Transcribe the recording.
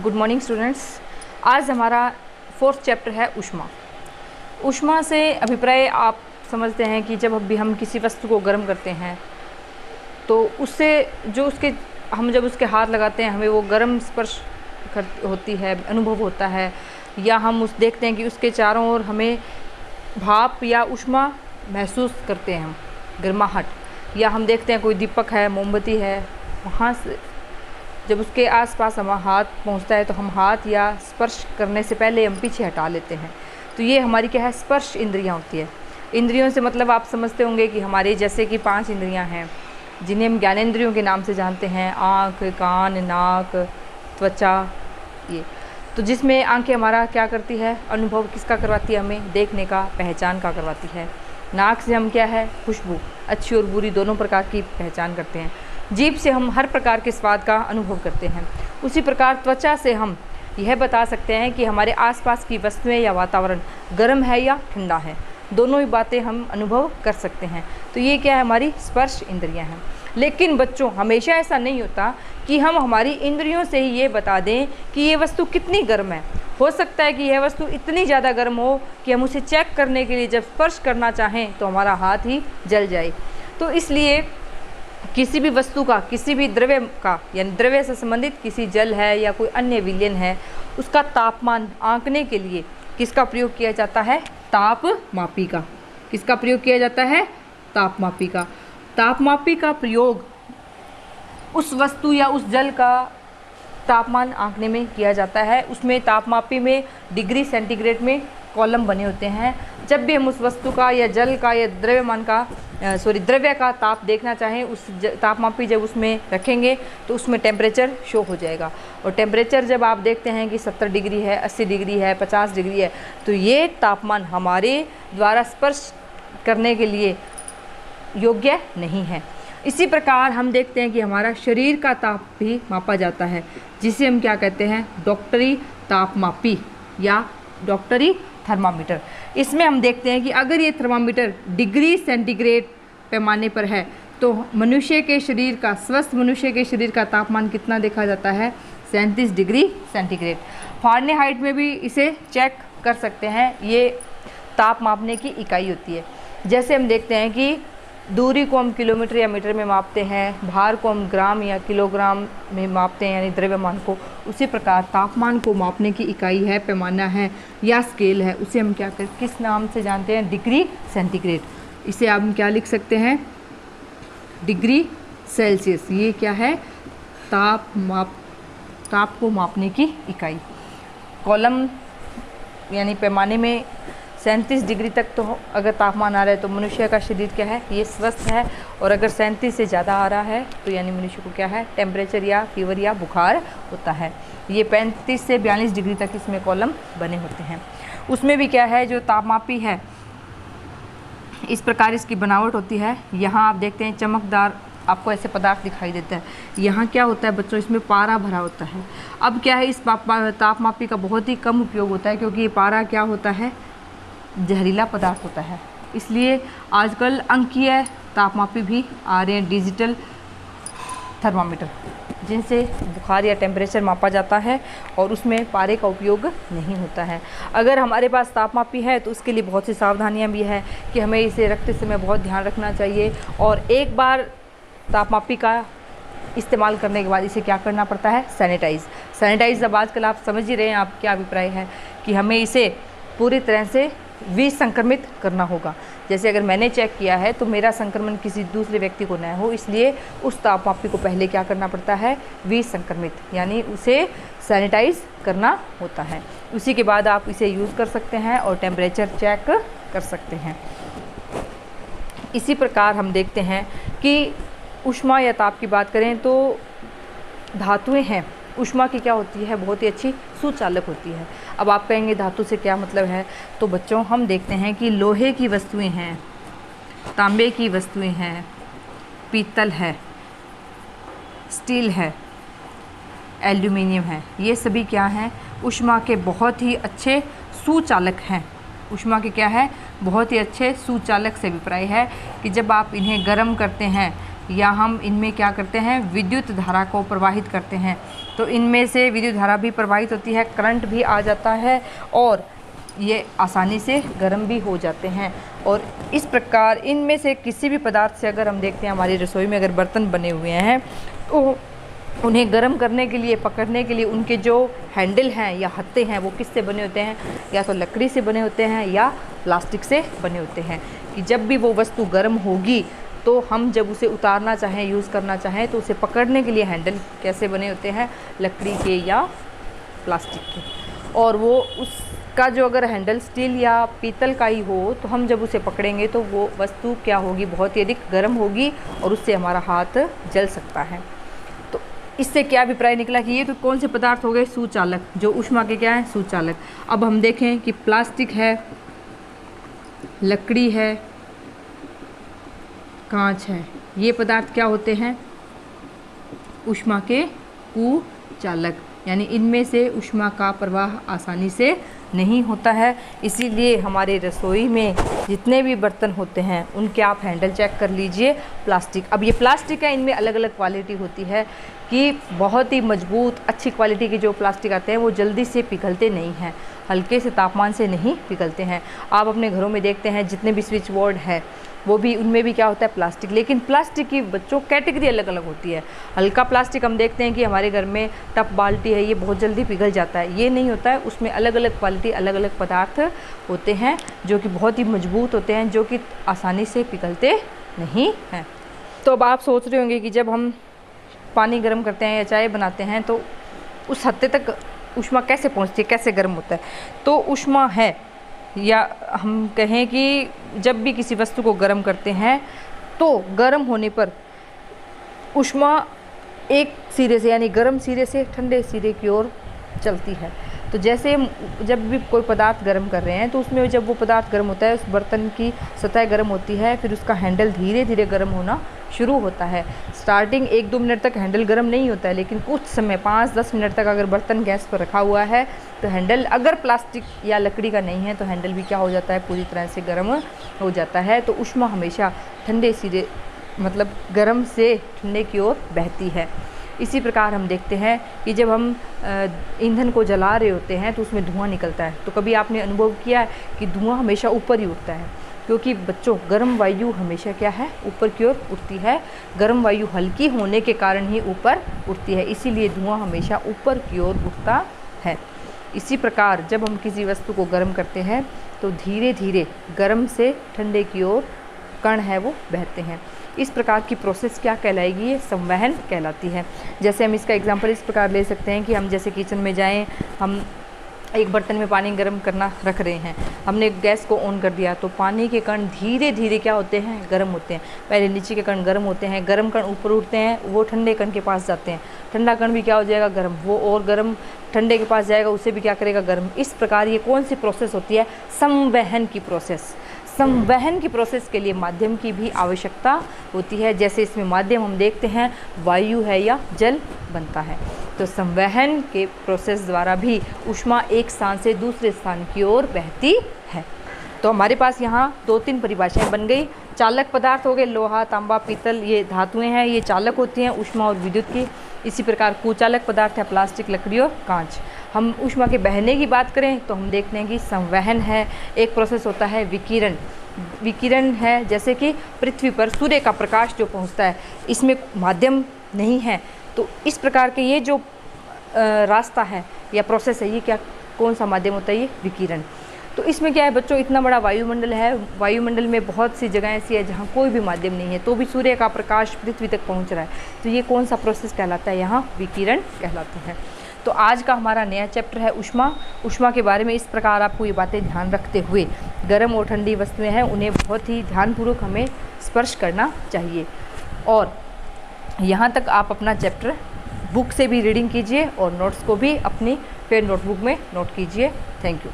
Good morning students. आज हमारा 4th chapter है ऊष्मा। ऊष्मा से अभिप्राय आप समझते हैं कि जब भी हम किसी वस्तु को गर्म करते हैं तो उससे जो उसके हम जब उसके हाथ लगाते हैं हमें वो गर्म स्पर्श होती है, अनुभव होता है, या हम उस देखते हैं कि उसके चारों ओर हमें भाप या ऊष्मा महसूस करते हैं, हम गर्माहट, या हम देखते हैं कोई दीपक है, मोमबत्ती है, वहाँ से जब उसके आसपास हमारा हाथ पहुँचता है तो हम हाथ या स्पर्श करने से पहले हम पीछे हटा लेते हैं। तो ये हमारी क्या है, स्पर्श इंद्रियाँ होती है। इंद्रियों से मतलब आप समझते होंगे कि हमारे जैसे कि 5 इंद्रियाँ हैं जिन्हें हम ज्ञानेंद्रियों के नाम से जानते हैं, आँख, कान, नाक, त्वचा, ये तो जिसमें आंखें हमारा क्या करती है, अनुभव किसका करवाती है, हमें देखने का, पहचान का करवाती है। नाक से हम क्या है, खुशबू, अच्छी और बुरी दोनों प्रकार की पहचान करते हैं। जीभ से हम हर प्रकार के स्वाद का अनुभव करते हैं। उसी प्रकार त्वचा से हम यह बता सकते हैं कि हमारे आसपास की वस्तुएं या वातावरण गर्म है या ठंडा है, दोनों ही बातें हम अनुभव कर सकते हैं। तो ये क्या है, हमारी स्पर्श इंद्रियां हैं। लेकिन बच्चों, हमेशा ऐसा नहीं होता कि हम हमारी इंद्रियों से ही ये बता दें कि ये वस्तु कितनी गर्म है। हो सकता है कि यह वस्तु इतनी ज़्यादा गर्म हो कि हम उसे चेक करने के लिए जब स्पर्श करना चाहें तो हमारा हाथ ही जल जाए। तो इसलिए किसी भी वस्तु का, किसी भी द्रव्य का, यानी द्रव्य से संबंधित किसी जल है या कोई अन्य विलयन है, उसका तापमान आंकने के लिए किसका प्रयोग किया जाता है, तापमापी का। किसका प्रयोग किया जाता है, तापमापी का। तापमापी का प्रयोग उस वस्तु या उस जल का तापमान आंकने में किया जाता है। उसमें तापमापी में डिग्री सेंटीग्रेड में कॉलम बने होते हैं। जब भी हम उस वस्तु का या जल का या द्रव्य का ताप देखना चाहें, उस तापमापी जब उसमें रखेंगे तो उसमें टेम्परेचर शो हो जाएगा। और टेम्परेचर जब आप देखते हैं कि 70 डिग्री है, 80 डिग्री है, 50 डिग्री है, तो ये तापमान हमारे द्वारा स्पर्श करने के लिए योग्य नहीं है। इसी प्रकार हम देखते हैं कि हमारा शरीर का ताप भी मापा जाता है, जिसे हम क्या कहते हैं, डॉक्टरी तापमापी या डॉक्टरी थर्मामीटर। इसमें हम देखते हैं कि अगर ये थर्मामीटर डिग्री सेंटीग्रेड पैमाने पर है तो मनुष्य के शरीर का, स्वस्थ मनुष्य के शरीर का तापमान कितना देखा जाता है, 37 डिग्री सेंटीग्रेड। फ़ारेनहाइट में भी इसे चेक कर सकते हैं। ये ताप मापने की इकाई होती है। जैसे हम देखते हैं कि दूरी को हम किलोमीटर या मीटर में मापते हैं, भार को हम ग्राम या किलोग्राम में मापते हैं, यानी द्रव्यमान को। उसी प्रकार तापमान को मापने की इकाई है, पैमाना है या स्केल है, उसे हम क्या किस नाम से जानते हैं, डिग्री सेंटीग्रेड। इसे आप क्या लिख सकते हैं, डिग्री सेल्सियस। ये क्या है, ताप को मापने की इकाई। कॉलम यानी पैमाने में 37 डिग्री तक तो अगर तापमान आ रहा है तो मनुष्य का शरीर क्या है, ये स्वस्थ है। और अगर 37 से ज़्यादा आ रहा है तो यानी मनुष्य को क्या है, टेम्परेचर या फीवर या बुखार होता है। ये 35 से 42 डिग्री तक इसमें कॉलम बने होते हैं। उसमें भी क्या है, जो तापमापी है, इस प्रकार इसकी बनावट होती है। यहाँ आप देखते हैं चमकदार आपको ऐसे पदार्थ दिखाई देता है। यहाँ क्या होता है बच्चों, इसमें पारा भरा होता है। अब क्या है, इस तापमापी का बहुत ही कम उपयोग होता है, क्योंकि ये पारा क्या होता है, जहरीला पदार्थ होता है। इसलिए आजकल अंकीय तापमापी भी आ रहे हैं, डिजिटल थर्मामीटर, जिनसे बुखार या टेम्परेचर मापा जाता है और उसमें पारे का उपयोग नहीं होता है। अगर हमारे पास तापमापी है तो उसके लिए बहुत सी सावधानियां भी है कि हमें इसे रखते समय बहुत ध्यान रखना चाहिए। और एक बार तापमापी का इस्तेमाल करने के बाद इसे क्या करना पड़ता है, सैनिटाइज। अब आजकल आप समझ ही रहे हैं, आप क्या अभिप्राय है कि हमें इसे पूरी तरह से विसंक्रमित करना होगा। जैसे अगर मैंने चेक किया है तो मेरा संक्रमण किसी दूसरे व्यक्ति को न हो, इसलिए उस तापमापी को पहले क्या करना पड़ता है, विसंक्रमित, यानी उसे सैनिटाइज करना होता है। उसी के बाद आप इसे यूज़ कर सकते हैं और टेम्परेचर चेक कर सकते हैं। इसी प्रकार हम देखते हैं कि ऊष्मा या ताप की बात करें तो धातुएं हैं, ऊष्मा की क्या होती है, बहुत ही अच्छी सुचालक होती है। अब आप कहेंगे धातु से क्या मतलब है, तो बच्चों हम देखते हैं कि लोहे की वस्तुएं हैं, तांबे की वस्तुएं हैं, पीतल है, स्टील है, एल्यूमिनियम है, ये सभी क्या हैं, ऊष्मा के बहुत ही अच्छे सुचालक हैं। ऊष्मा के क्या है, बहुत ही अच्छे सुचालक से अभिप्राय है कि जब आप इन्हें गर्म करते हैं या हम इनमें क्या करते हैं, विद्युत धारा को प्रवाहित करते हैं। तो इनमें से विद्युत धारा भी प्रवाहित होती है, करंट भी आ जाता है और ये आसानी से गर्म भी हो जाते हैं। और इस प्रकार इनमें से किसी भी पदार्थ से अगर हम देखते हैं, हमारी रसोई में अगर बर्तन बने हुए हैं तो उन्हें गर्म करने के लिए, पकड़ने के लिए उनके जो हैंडल हैं या हत्थे हैं वो किससे बने होते हैं, या तो लकड़ी से बने होते हैं या प्लास्टिक से बने होते हैं। कि जब भी वो वस्तु गर्म होगी तो हम जब उसे उतारना चाहें, यूज़ करना चाहें, तो उसे पकड़ने के लिए हैंडल कैसे बने होते हैं, लकड़ी के या प्लास्टिक के। और वो उसका जो अगर हैंडल स्टील या पीतल का ही हो तो हम जब उसे पकड़ेंगे तो वो वस्तु क्या होगी, बहुत ही अधिक गर्म होगी और उससे हमारा हाथ जल सकता है। तो इससे क्या अभिप्राय निकला कि ये तो कौन से पदार्थ हो गए, सुचालक, जो ऊष्मा के क्या है, सुचालक। अब हम देखें कि प्लास्टिक है, लकड़ी है, कांच है, ये पदार्थ क्या होते हैं, ऊष्मा के कुचालक, यानी इनमें से ऊष्मा का प्रवाह आसानी से नहीं होता है। इसीलिए हमारे रसोई में जितने भी बर्तन होते हैं उनके आप हैंडल चेक कर लीजिए। प्लास्टिक, अब ये प्लास्टिक है, इनमें अलग अलग क्वालिटी होती है कि बहुत ही मजबूत अच्छी क्वालिटी के जो प्लास्टिक आते हैं वो जल्दी से पिघलते नहीं हैं, हल्के से तापमान से नहीं पिघलते हैं। आप अपने घरों में देखते हैं जितने भी स्विच बोर्ड है वो भी, उनमें भी क्या होता है, प्लास्टिक। लेकिन प्लास्टिक की बच्चों कैटेगरी अलग अलग होती है। हल्का प्लास्टिक हम देखते हैं कि हमारे घर में टप बाल्टी है, ये बहुत जल्दी पिघल जाता है, ये नहीं होता है। उसमें अलग अलग क्वालिटी, अलग अलग पदार्थ होते हैं जो कि बहुत ही मजबूत होते हैं, जो कि आसानी से पिघलते नहीं हैं। तो अब आप सोच रहे होंगे कि जब हम पानी गर्म करते हैं या चाय बनाते हैं तो उस हद तक ऊष्मा कैसे पहुँचती है, कैसे गर्म होता है। तो ऊष्मा है, या हम कहें कि जब भी किसी वस्तु को गर्म करते हैं तो गर्म होने पर ऊष्मा एक सिरे से, यानी गर्म सिरे से ठंडे सिरे की ओर चलती है। तो जैसे जब भी कोई पदार्थ गर्म कर रहे हैं तो उसमें जब वो पदार्थ गर्म होता है, उस बर्तन की सतह गर्म होती है, फिर उसका हैंडल धीरे धीरे गर्म होना शुरू होता है। स्टार्टिंग 1-2 मिनट तक हैंडल गर्म नहीं होता है, लेकिन कुछ समय 5-10 मिनट तक अगर बर्तन गैस पर रखा हुआ है तो हैंडल, अगर प्लास्टिक या लकड़ी का नहीं है तो हैंडल भी क्या हो जाता है, पूरी तरह से गर्म हो जाता है। तो ऊष्मा हमेशा ठंडे सिरे, मतलब गर्म से ठंडे की ओर बहती है। इसी प्रकार हम देखते हैं कि जब हम ईंधन को जला रहे होते हैं तो उसमें धुआं निकलता है। तो कभी आपने अनुभव किया है कि धुआं हमेशा ऊपर ही उठता है, क्योंकि बच्चों गर्म वायु हमेशा क्या है, ऊपर की ओर उठती है। गर्म वायु हल्की होने के कारण ही ऊपर उठती है, इसीलिए धुआं हमेशा ऊपर की ओर उठता है। इसी प्रकार जब हम किसी वस्तु को गर्म करते हैं तो धीरे धीरे गर्म से ठंडे की ओर कण है वो बहते हैं। इस प्रकार की प्रोसेस क्या कहलाएगी, ये संवहन कहलाती है। जैसे हम इसका एग्जांपल इस प्रकार ले सकते हैं कि हम जैसे किचन में जाएं, हम एक बर्तन में पानी गर्म करना रख रहे हैं, हमने गैस को ऑन कर दिया तो पानी के कण धीरे धीरे क्या होते हैं, गर्म होते हैं। पहले नीचे के कण गर्म होते हैं, गर्म कण ऊपर उठते हैं, वो ठंडे कण के पास जाते हैं, ठंडा कण भी क्या हो जाएगा, गर्म, वो और गर्म ठंडे के पास जाएगा, उसे भी क्या करेगा, गर्म। इस प्रकार ये कौन सी प्रोसेस होती है, संवहन की प्रोसेस। संवहन की प्रोसेस के लिए माध्यम की भी आवश्यकता होती है। जैसे इसमें माध्यम हम देखते हैं वायु है या जल बनता है। तो संवहन के प्रोसेस द्वारा भी ऊष्मा एक स्थान से दूसरे स्थान की ओर बहती है। तो हमारे पास यहाँ 2-3 परिभाषाएं बन गई। चालक पदार्थ हो गए लोहा, तांबा, पीतल, ये धातुएं हैं, ये चालक होती हैं ऊष्मा और विद्युत की। इसी प्रकार कुचालक पदार्थ है प्लास्टिक, लकड़ी और कांच। हम ऊष्मा के बहने की बात करें तो हम देखते हैं कि संवहन है, एक प्रोसेस होता है विकिरण। विकिरण है जैसे कि पृथ्वी पर सूर्य का प्रकाश जो पहुंचता है, इसमें माध्यम नहीं है। तो इस प्रकार के ये जो रास्ता है या प्रोसेस है, ये क्या, कौन सा माध्यम होता है, ये विकिरण। तो इसमें क्या है बच्चों, इतना बड़ा वायुमंडल है, वायुमंडल में बहुत सी जगह ऐसी है जहाँ कोई भी माध्यम नहीं है, तो भी सूर्य का प्रकाश पृथ्वी तक पहुँच रहा है। तो ये कौन सा प्रोसेस कहलाता है, यहाँ विकिरण कहलाता है। तो आज का हमारा नया चैप्टर है ऊष्मा। ऊष्मा के बारे में इस प्रकार आपको ये बातें ध्यान रखते हुए, गर्म और ठंडी वस्तुएं हैं उन्हें बहुत ही ध्यानपूर्वक हमें स्पर्श करना चाहिए। और यहाँ तक आप अपना चैप्टर बुक से भी रीडिंग कीजिए और नोट्स को भी अपनी फिर नोटबुक में नोट कीजिए। Thank you.